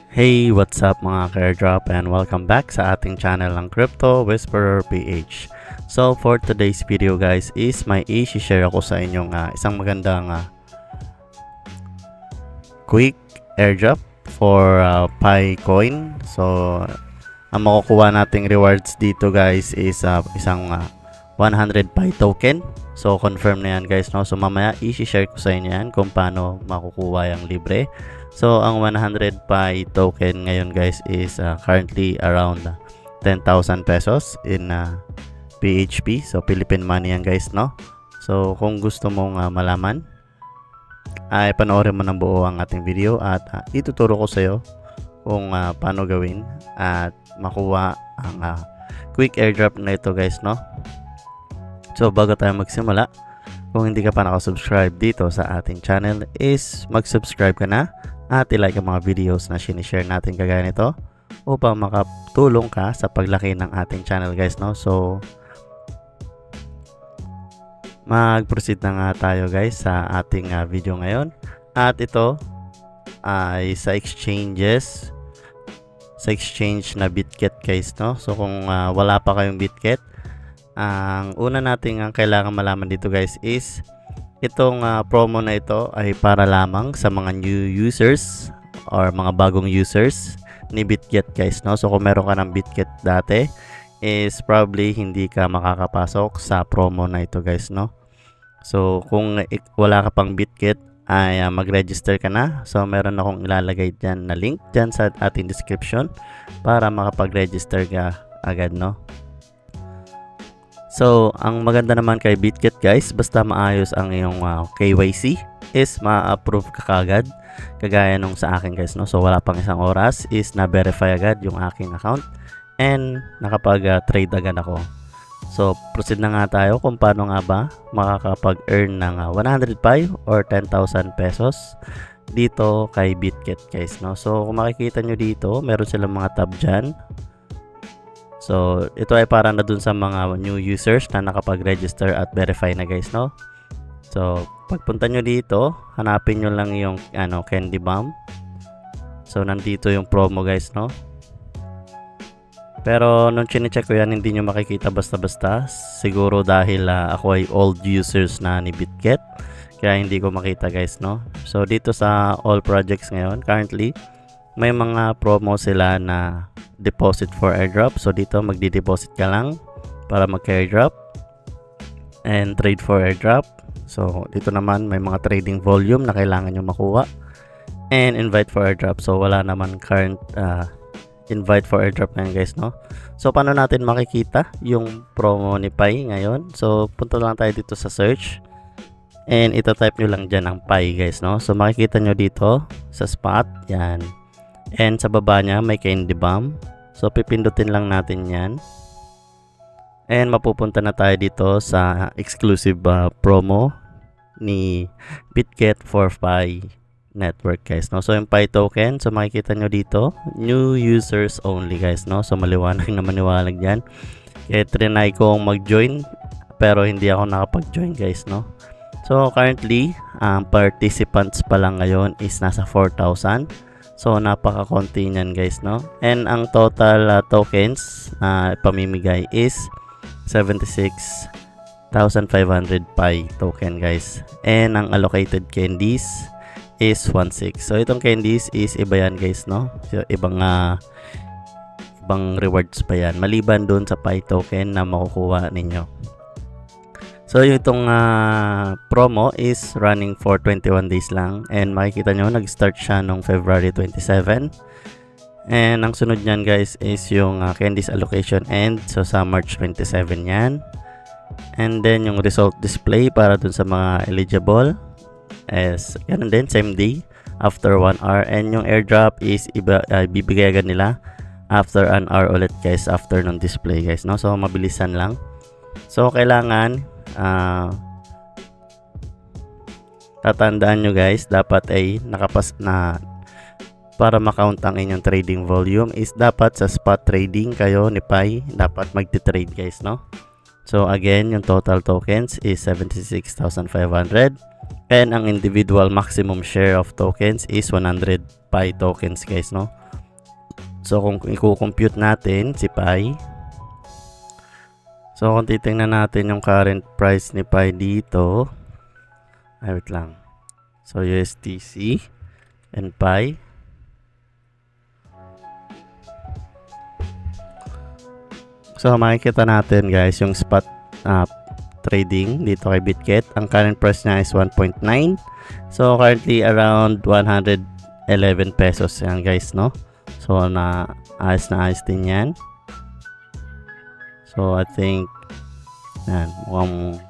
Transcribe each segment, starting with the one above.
Hey, what's up mga ka-airdrop and welcome back sa ating channel ng Crypto Whisperer PH. So for today's video guys is may i-share ako sa inyong isang magandang quick airdrop for Pi coin. So ang makukuha nating rewards dito guys is isang 100 Pi token. So confirm na yan guys, no? So mamaya i-share ko sa inyo yan kung paano makukuha yung libre. So ang 100 Pi token ngayon guys is currently around 10,000 pesos in PHP. So Philippine money yan guys, no? So kung gusto mong malaman ay panoorin mo ng buo ang ating video at ituturo ko sa iyo kung paano gawin at makuha ang quick airdrop na ito guys, no? So bago tayo magsimula, kung hindi ka pa nakasubscribe dito sa ating channel is mag-subscribe ka na at i-like ang mga videos na sinishare natin kagaya nito upang makatulong ka sa paglaki ng ating channel guys, no? So mag-proceed na nga tayo guys sa ating video ngayon, at ito ay sa exchange na Bitget guys, no? So kung wala pa kayong Bitget, ang una nating kailangan malaman dito guys is itong promo na ito ay para lamang sa mga new users or mga bagong users ni Bitget guys, no? So kung meron ka ng Bitget dati is probably hindi ka makakapasok sa promo na ito guys, no? So kung wala ka pang Bitget ay mag-register ka na. So meron akong ilalagay dyan na link dyan sa ating description para makapag-register ka agad, no? So, ang maganda naman kay Bitget guys, basta maayos ang iyong KYC is ma-approve ka kagad, kagaya nung sa akin guys, no? So, wala pang isang oras is na-verify agad yung aking account and nakapag-trade agad ako. So, proceed na nga tayo kung paano nga ba makakapag-earn ng 100 Pi or 10,000 pesos dito kay Bitget guys, no? So, kung makikita nyo dito, meron silang mga tab dyan. So, ito ay para na dun sa mga new users na nakapag-register at verify na guys, no? So, pagpunta nyo dito, hanapin nyo lang yung Candy Bomb. So, nandito yung promo guys, no? Pero, nung chinecheck ko yan, hindi nyo makikita basta-basta. Siguro dahil ako ay old users na ni Bitget, kaya hindi ko makita guys, no? So, dito sa all projects ngayon, currently, may mga promo sila na deposit for airdrop. So dito magdi-deposit ka lang para mag-airdrop and trade for airdrop. So dito naman may mga trading volume na kailangan nyo makuha and invite for airdrop. So wala naman current invite for airdrop ngayon guys, no? So paano natin makikita yung promo ni Pi ngayon? So punta lang tayo dito sa search and ito-type nyo lang dyan ang Pi guys, no? So makikita nyo dito sa spot yan. And sa baba niya may Candy Bomb. So pipindutin lang natin yan. And mapupunta na tayo dito sa exclusive promo ni Bitget for Pi network guys, no? So yung Pi token, so makikita nyo dito, new users only guys, no? So maliwanag na maniwalag yan. Kaya trinay kong mag-join pero hindi ako nakapag-join guys, no? So currently ang participants pa lang ngayon is nasa 4,000. So napaka-konti niyan guys, no? And ang total tokens pamimigay is 76,500 Pi token guys. And ang allocated candies is 16. So itong candies is iba yan guys, no? So ibang rewards pa yan maliban doon sa Pi token na makukuha ninyo. So itong promo is running for 21 days lang, and makikita nyo nag-start siya noong February 27, and ang sunod nyan guys is yung candies allocation end, so sa March 27 yan. And then yung result display para dun sa mga eligible is ganun din, same day after 1 hour, and yung airdrop is bibigay agad nila after an hour ulit guys, after ng display guys, no? So mabilisan lang. So kailangan tatandaan nyo guys, dapat ay nakapas na para makount ang inyong trading volume is dapat sa spot trading kayo ni Pi dapat magti-trade guys, no? So again, yung total tokens is 76,500 and ang individual maximum share of tokens is 100 Pi tokens guys, no? So kung i-compute natin si Pi, so kung titingnan natin yung current price ni Pi dito, ay wait lang. So USDC and Pi. So makikita natin guys yung spot trading dito kay Bitget. Ang current price niya is 1.9. So currently around 111 pesos yan guys, no? So na ayos din yan. So I think yan, mukhang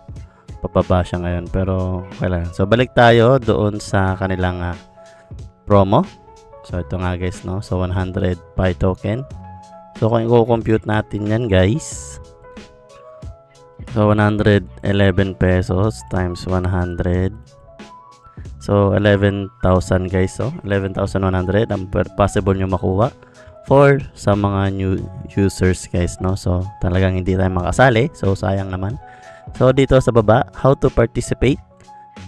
pababa siya ngayon, pero okay lang. So balik tayo doon sa kanilang promo. So ito nga guys, no? So 100 Pi token. So kung i-compute natin yan guys, so 111 pesos times 100, so 11,000 guys. So 11,100 ang possible nyo makuha for sa mga new users guys, no? So talagang hindi tayo makasali, so sayang naman. So dito sa baba, how to participate.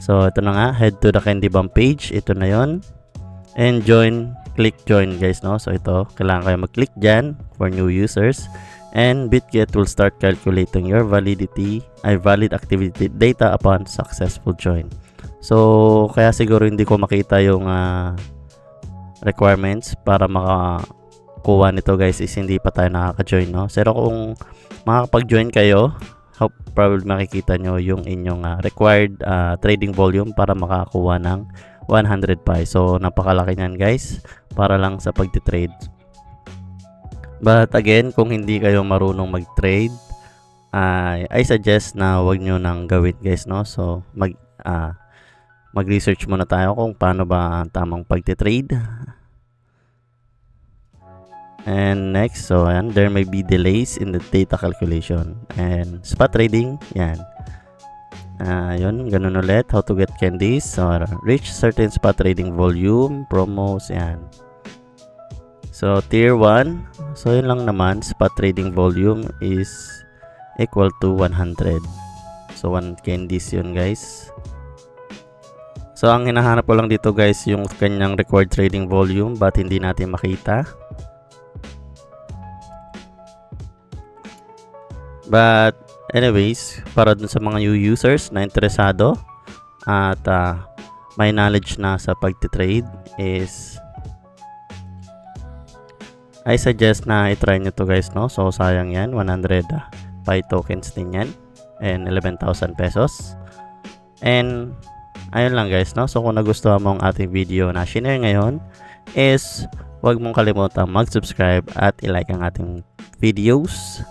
So ito na nga, head to the Candy Bump page. Ito na yon, and click join guys, no? So ito, kailangan kayo mag-click dyan for new users, and Bitget will start calculating your valid activity data upon successful join. So kaya siguro hindi ko makita yung requirements para makakuha nito guys, is hindi pa tayo nakaka-join, no? Pero kung makakapag-join kayo, probably makikita nyo yung inyong required trading volume para makakuha ng 100 Pi. So napakalaki niyan guys, para lang sa pagtitrade. But again, kung hindi kayo marunong mag-trade, I suggest na wag nyo nang gawin guys, no? So mag-research muna tayo kung paano ba ang tamang pagtitrade. And next, so ayan, there may be delays in the data calculation. And spot trading, yan. Yun, ganun ulit. How to get candies. So, reach certain spot trading volume, promos, yan. So, tier 1. So, yun lang naman. Spot trading volume is equal to 100. So, 1 candies yun, guys. So, ang hinahanap ko lang dito, guys, yung kanyang required trading volume, but hindi natin makita. But anyways, para dun sa mga new users na interesado at may knowledge na sa pagtitrade, is I suggest na i-try nyo to guys, no? So sayang yan, 100 Pi tokens din yan, and 11,000 pesos. And ayun lang guys, no? So kung nagustuhan mo ang ating video na share ngayon, is huwag mong kalimutan mag-subscribe at i-like ang ating videos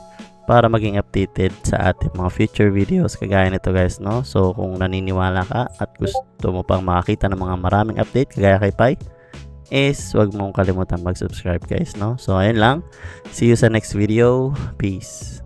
para maging updated sa ating mga future videos kagaya nito guys, no? So kung naniniwala ka at gusto mo pang makakita ng mga maraming update kagaya kay Pi, is wag mong kalimutan mag-subscribe guys, no? So ayun lang, see you sa next video, peace.